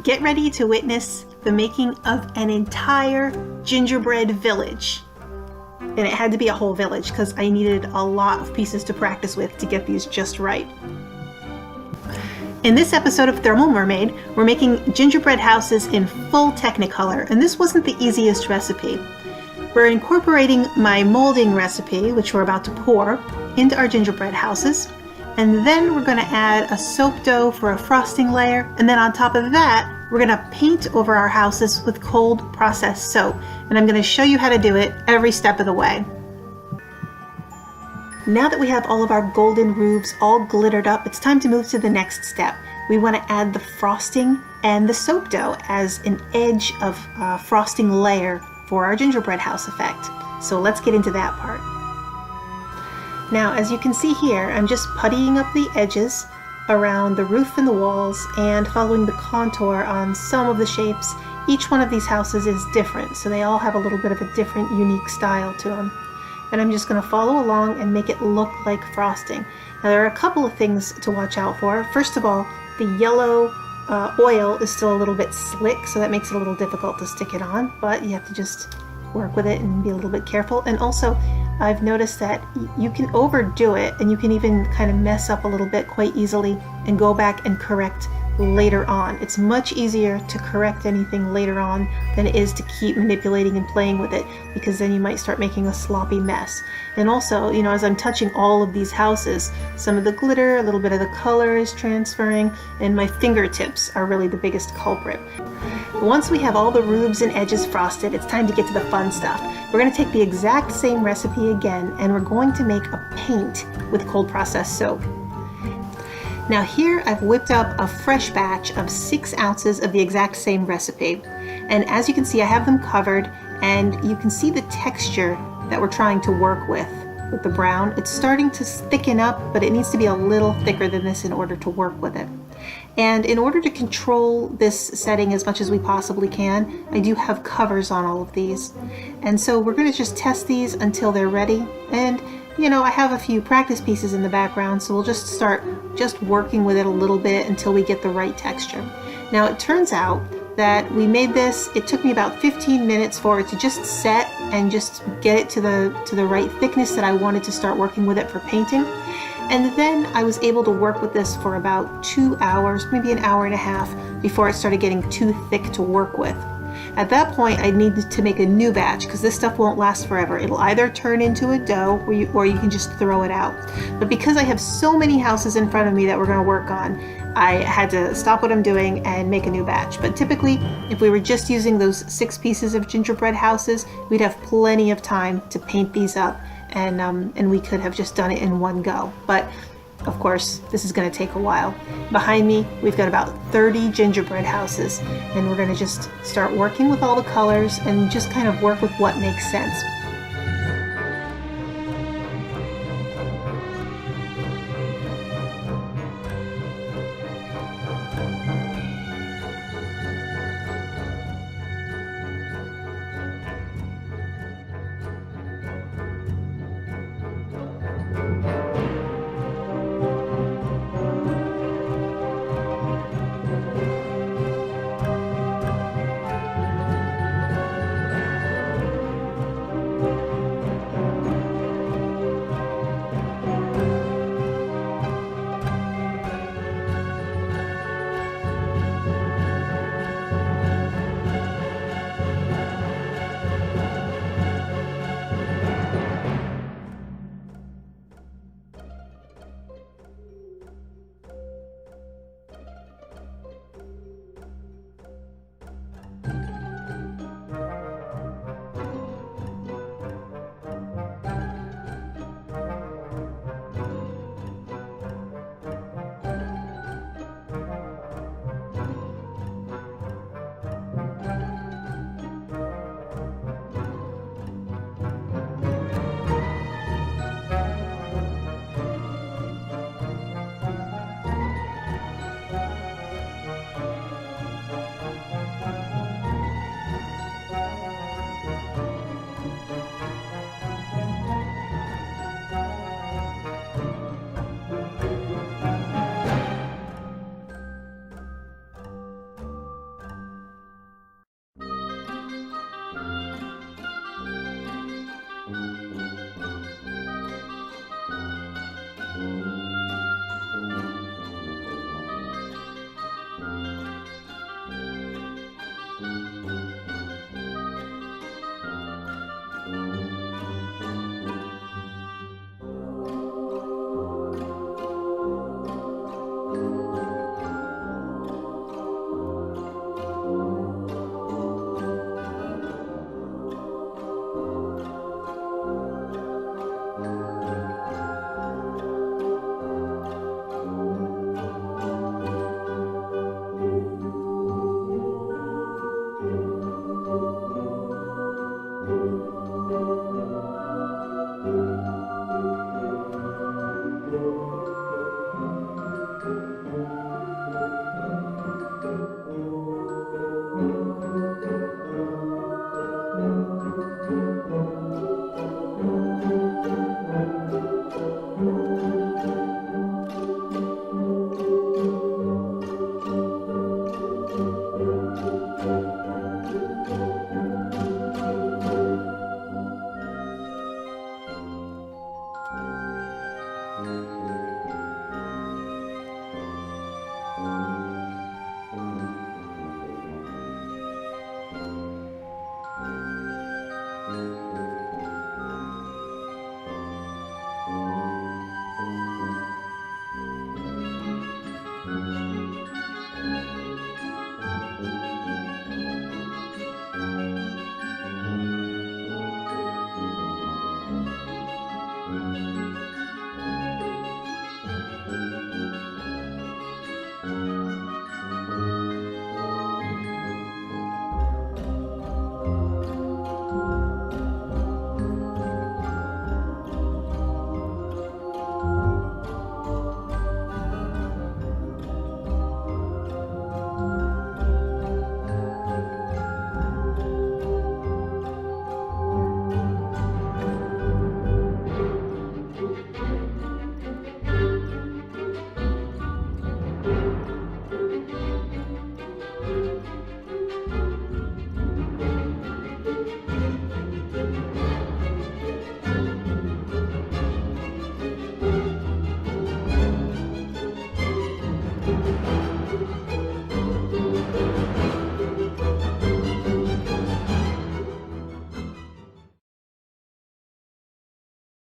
Get ready to witness the making of an entire gingerbread village. And it had to be a whole village because I needed a lot of pieces to practice with to get these just right. In this episode of Thermal Mermaid, we're making gingerbread houses in full Technicolor, and this wasn't the easiest recipe. We're incorporating my molding recipe, which we're about to pour, into our gingerbread houses, and then we're going to add a soap dough for a frosting layer, and then on top of that, we're going to paint over our houses with cold processed soap, and I'm going to show you how to do it every step of the way. Now that we have all of our golden roofs all glittered up, it's time to move to the next step. We want to add the frosting and the soap dough as an edge of frosting layer for our gingerbread house effect. So let's get into that part. Now, as you can see here, I'm just puttying up the edges around the roof and the walls and following the contour on some of the shapes. Each one of these houses is different, so they all have a little bit of a different, unique style to them. And I'm just going to follow along and make it look like frosting. Now, there are a couple of things to watch out for. First of all, the yellow oil is still a little bit slick, so that makes it a little difficult to stick it on, but you have to just work with it and be a little bit careful. And also, I've noticed that you can overdo it, and you can even kind of mess up a little bit quite easily and go back and correct later on. It's much easier to correct anything later on than it is to keep manipulating and playing with it, because then you might start making a sloppy mess. And also, you know, as I'm touching all of these houses, some of the glitter, a little bit of the color is transferring, and my fingertips are really the biggest culprit. Once we have all the roofs and edges frosted, it's time to get to the fun stuff. We're going to take the exact same recipe again, and we're going to make a paint with cold processed soap. Now here I've whipped up a fresh batch of 6 ounces of the exact same recipe. And as you can see, I have them covered, and you can see the texture that we're trying to work with the brown. It's starting to thicken up, but it needs to be a little thicker than this in order to work with it. And in order to control this setting as much as we possibly can, I do have covers on all of these. And so we're going to just test these until they're ready. And you know, I have a few practice pieces in the background, so we'll just start working with it a little bit until we get the right texture. Now, it turns out that we made this, it took me about 15 minutes for it to just set and just get it to the right thickness that I wanted to start working with it for painting. And then I was able to work with this for about 2 hours, maybe an hour and a half, before it started getting too thick to work with. At that point, I needed to make a new batch because this stuff won't last forever. It'll either turn into a dough or you can just throw it out. But because I have so many houses in front of me that we're going to work on, I had to stop what I'm doing and make a new batch. But typically, if we were just using those 6 pieces of gingerbread houses, we'd have plenty of time to paint these up, and we could have just done it in one go. But of course, this is going to take a while. Behind me, we've got about 30 gingerbread houses, and we're going to just start working with all the colors and just kind of work with what makes sense.